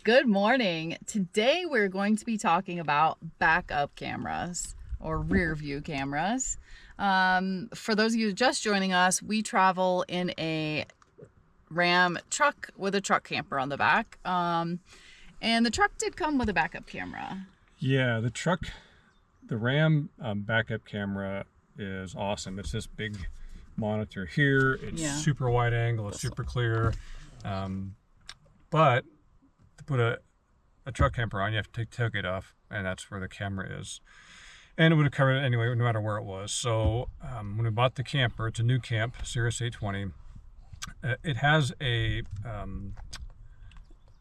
Good morning. Today we're going to be talking about backup cameras or rear view cameras. For those of you just joining us, we travel in a Ram truck with a truck camper on the back. And the truck did come with a backup camera. Yeah, the Ram backup camera is awesome. It's this big monitor here. It's super wide angle. It's super clear. But to put a truck camper on, you have to take the tailgate off, and that's where the camera is. And it would have covered it anyway, no matter where it was. So when we bought the camper, it's a new camp, Sirius 820. It has a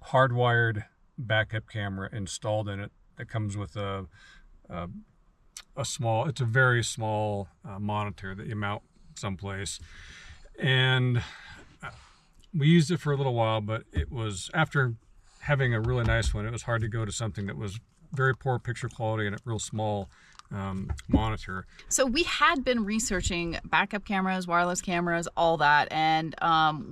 hardwired backup camera installed in it that comes with a very small monitor that you mount someplace. And we used it for a little while, but it was, after having a really nice one, it was hard to go to something that was very poor picture quality and a real small monitor. So we had been researching backup cameras, wireless cameras, all that, and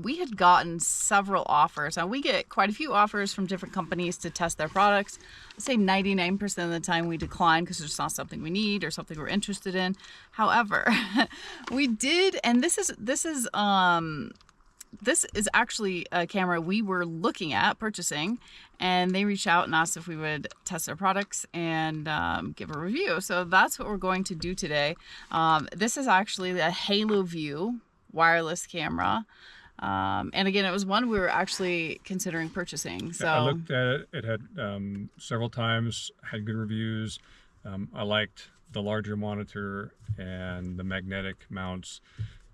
we had gotten several offers. Now we get quite a few offers from different companies to test their products. I'd say 99% of the time we decline because it's not something we need or something we're interested in. However, we did, and this is actually a camera we were looking at purchasing, and they reached out and asked if we would test their products and give a review. So that's what we're going to do today. This is actually a Halo View wireless camera. And again, it was one we were actually considering purchasing. So I looked at it. It had several times, had good reviews. I liked the larger monitor and the magnetic mounts.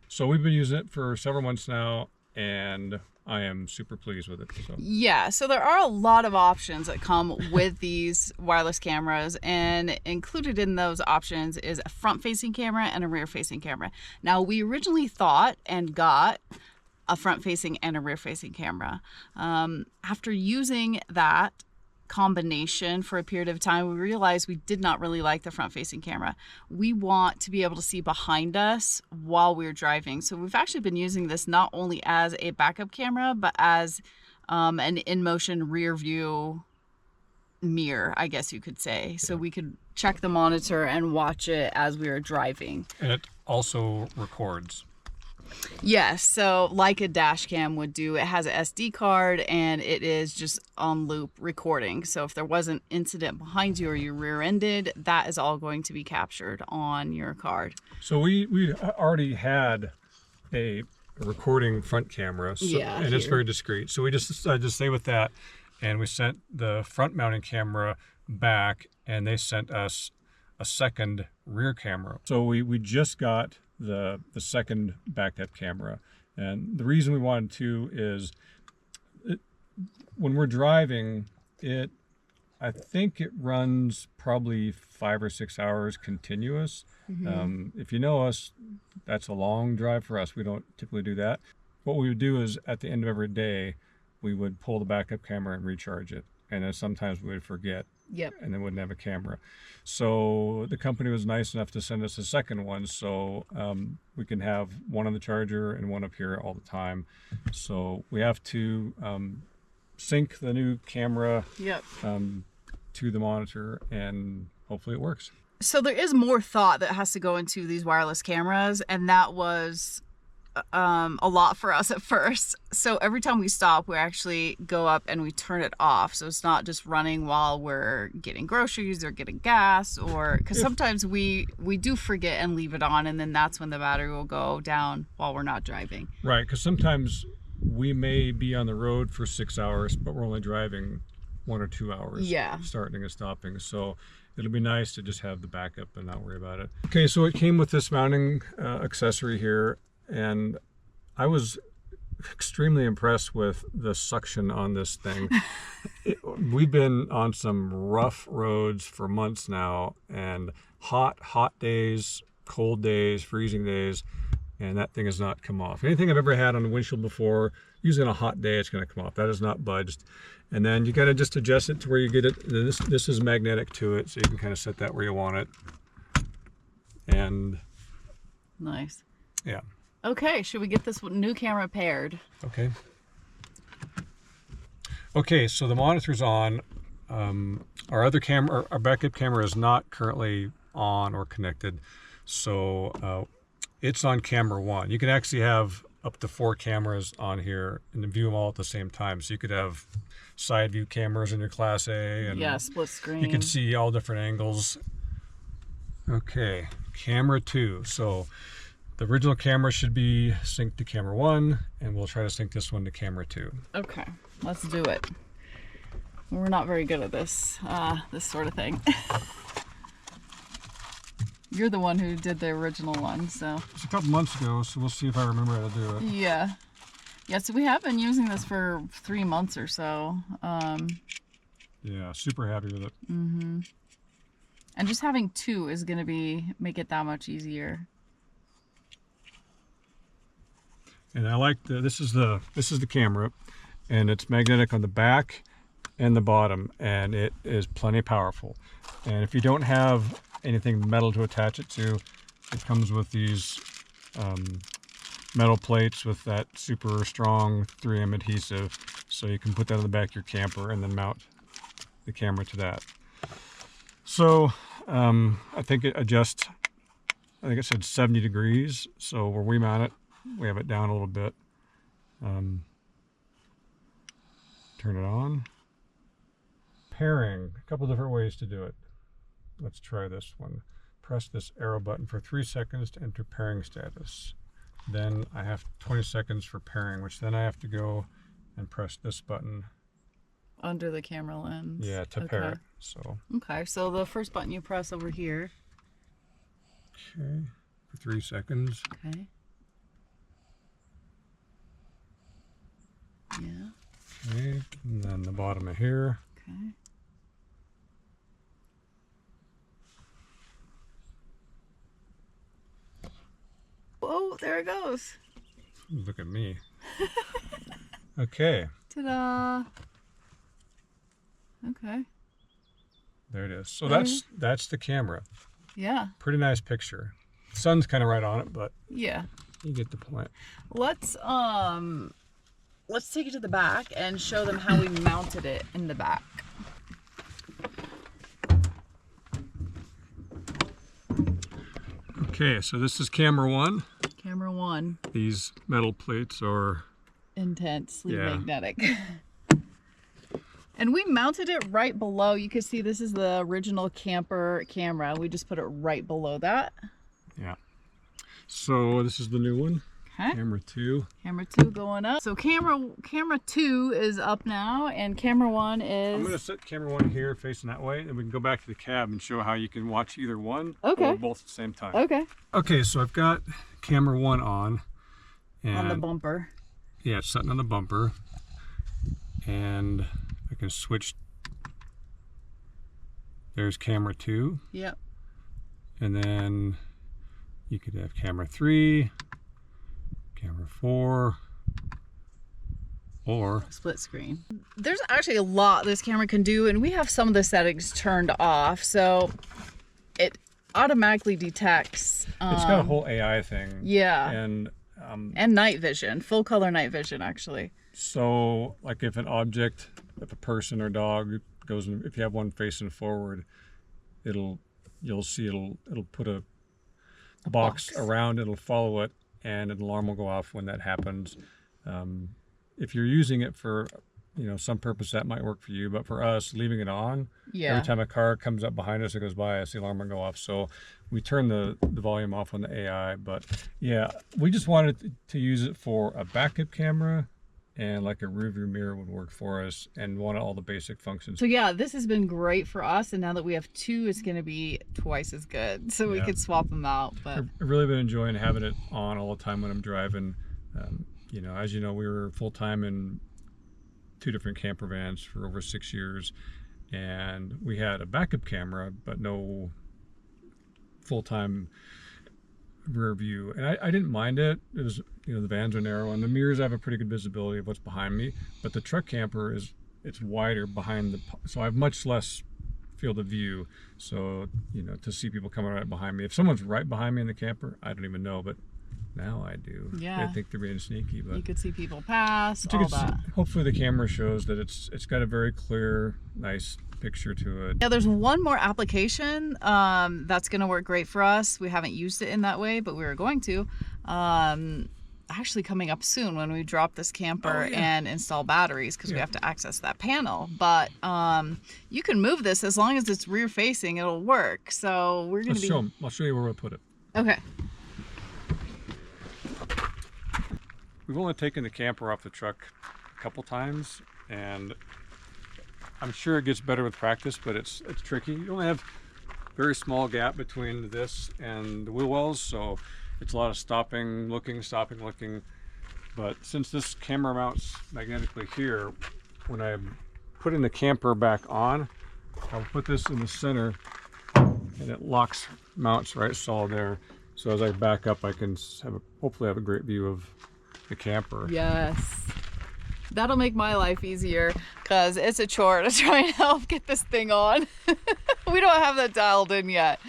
So we've been using it for several months now, and I am super pleased with it. So. Yeah, so there are a lot of options that come with these wireless cameras, and included in those options is a front-facing camera and a rear-facing camera. Now, we originally thought and got a front-facing and a rear-facing camera. After using that combination for a period of time, we realized we did not really like the front-facing camera. We want to be able to see behind us while we're driving. So we've actually been using this not only as a backup camera, but as an in-motion rear view mirror, I guess you could say. So we could check the monitor and watch it as we were driving. And it also records. Yes, so like a dash cam would do. It has an SD card and it is just on loop recording. So if there was an incident behind you or you rear-ended, that is all going to be captured on your card. So we already had a recording front camera, and it's very discreet. So we just decided to stay with that, and we sent the front mounting camera back, and they sent us a second rear camera. So we just got the second backup camera, and the reason we wanted to is when we're driving I think it runs probably 5 or 6 hours continuous. If you know us, that's a long drive for us. We don't typically do that. What we would do is at the end of every day we would pull the backup camera and recharge it, and then sometimes we would forget. And then wouldn't have a camera. So the company was nice enough to send us a second one, so we can have one on the charger and one up here all the time. So we have to sync the new camera to the monitor, and hopefully it works. So there is more thought that has to go into these wireless cameras, and that was a lot for us at first. So every time we stop, we actually go up and we turn it off, so it's not just running while we're getting groceries or getting gas, or because sometimes we do forget and leave it on, and then that's when the battery will go down while we're not driving. Right, because sometimes we may be on the road for 6 hours, but we're only driving 1 or 2 hours, starting and stopping. So it'll be nice to just have the backup and not worry about it. Okay, so it came with this mounting accessory here, and I was extremely impressed with the suction on this thing. We've been on some rough roads for months now, and hot days, cold days, freezing days, and that thing has not come off. Anything I've ever had on the windshield before, usually on a hot day, it's going to come off. That has not budged. And then you got to just adjust it to where you get it. This is magnetic to it, so you can kind of set that where you want it. And nice. Yeah. Okay, should we get this new camera paired? Okay. Okay, so the monitor's on. Our other camera, our backup camera is not currently on or connected. So it's on camera 1. You can actually have up to 4 cameras on here and view them all at the same time. So you could have side view cameras in your Class A. And yeah, split screen. You can see all different angles. Okay, camera 2. So the original camera should be synced to camera 1, and we'll try to sync this one to camera 2. Okay, let's do it. We're not very good at this, this sort of thing. You're the one who did the original one, so. It's a couple months ago, so we'll see if I remember how to do it. Yeah. Yeah, so we have been using this for 3 months or so. Yeah, super happy with it. Mm-hmm. And just having 2 is going to make it that much easier. And I like this is the camera, and it's magnetic on the back and the bottom, and it is plenty powerful. And if you don't have anything metal to attach it to, it comes with these metal plates with that super strong 3M adhesive, so you can put that on the back of your camper and then mount the camera to that. So I think it adjusts, I think it said 70 degrees, so where we mount it, we have it down a little bit. Turn it on. Pairing, a couple different ways to do it. Let's try this one. Press this arrow button for 3 seconds to enter pairing status. Then I have 20 seconds for pairing, which then I have to go and press this button. Under the camera lens. Yeah, to pair it. So. Okay, so the first button you press over here. Okay, for 3 seconds. Okay. Yeah. Okay, and then the bottom of here. Okay. Whoa, there it goes. Look at me. Okay. Ta-da. Okay. There it is. So that's the camera. Yeah. Pretty nice picture. Sun's kind of right on it, but yeah, you get the point. Let's take it to the back and show them how we mounted it in the back. Okay, so this is camera 1. Camera 1. These metal plates are intensely magnetic. And we mounted it right below. You can see this is the original camper camera. We just put it right below that. Yeah. So this is the new one. Okay. Camera 2. Camera 2 going up. So camera 2 is up now, and camera 1 is... I'm going to set camera 1 here facing that way, and we can go back to the cab and show how you can watch either one or both at the same time. Okay. Okay, so I've got camera 1 on. And on the bumper. Yeah, it's sitting on the bumper. And I can switch. There's camera 2. Yep. And then you could have camera 3. Camera 4, or split screen. There's actually a lot this camera can do, and we have some of the settings turned off, so it automatically detects. It's got a whole AI thing. Yeah. And night vision, full color night vision, actually. So, like if an object, if a person or dog goes in, if you have one facing forward, you'll see it'll put a box around, it'll follow it, and an alarm will go off when that happens. If you're using it for, some purpose, that might work for you, but for us, leaving it on, every time a car comes up behind us, it goes by us, the alarm will go off. So we turn the volume off on the AI, but yeah, we just wanted to use it for a backup camera, and like a rear view mirror would work for us, and wanted all the basic functions. So yeah, this has been great for us, and now that we have 2, it's going to be twice as good, so we could swap them out. But I've really been enjoying having it on all the time when I'm driving. As you know, we were full-time in 2 different camper vans for over 6 years, and we had a backup camera but no full-time rear view, and I didn't mind it. It was, the vans are narrow, and the mirrors have a pretty good visibility of what's behind me, but the truck camper it's wider behind so I have much less field of view, so to see people coming right behind me. If someone's right behind me in the camper, I don't even know, but Now I do. Yeah. I think they're being sneaky, but you could see people pass, all that. Hopefully the camera shows that it's got a very clear, nice picture to it. Yeah, there's one more application that's going to work great for us. We haven't used it in that way, but we were going to. Actually coming up soon when we drop this camper and install batteries, because we have to access that panel. But you can move this as long as it's rear facing, it'll work. So we're going to be... I'll show you where we'll put it. Okay. We've only taken the camper off the truck a couple times, and I'm sure it gets better with practice, but it's tricky. You only have a very small gap between this and the wheel wells, so it's a lot of stopping, looking. But since this camera mounts magnetically here, when I'm putting the camper back on, I'll put this in the center and it mounts right solid there. So as I back up, I can hopefully have a great view of the camper. Yes. That'll make my life easier, because it's a chore to try and help get this thing on. We don't have that dialed in yet.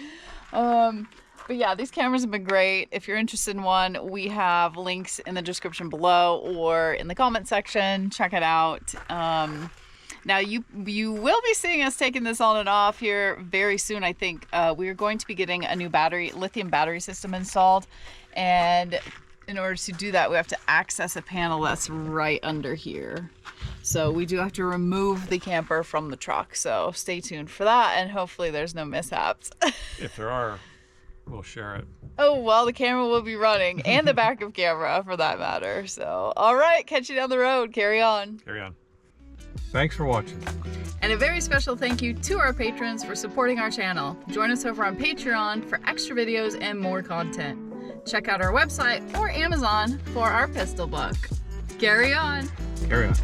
But yeah, these cameras have been great. If you're interested in one, we have links in the description below or in the comment section. Check it out. Now you will be seeing us taking this on and off here very soon. I think we are going to be getting a new lithium battery system installed, and in order to do that, we have to access a panel that's right under here. So we do have to remove the camper from the truck. So stay tuned for that, and hopefully there's no mishaps. If there are, we'll share it. Oh, well, the camera will be running, and the backup camera for that matter. So, all right, catch you down the road. Carry on. Carry on. Thanks for watching. And a very special thank you to our patrons for supporting our channel. Join us over on Patreon for extra videos and more content. Check out our website or Amazon for our pistol book. Carry on. Carry on.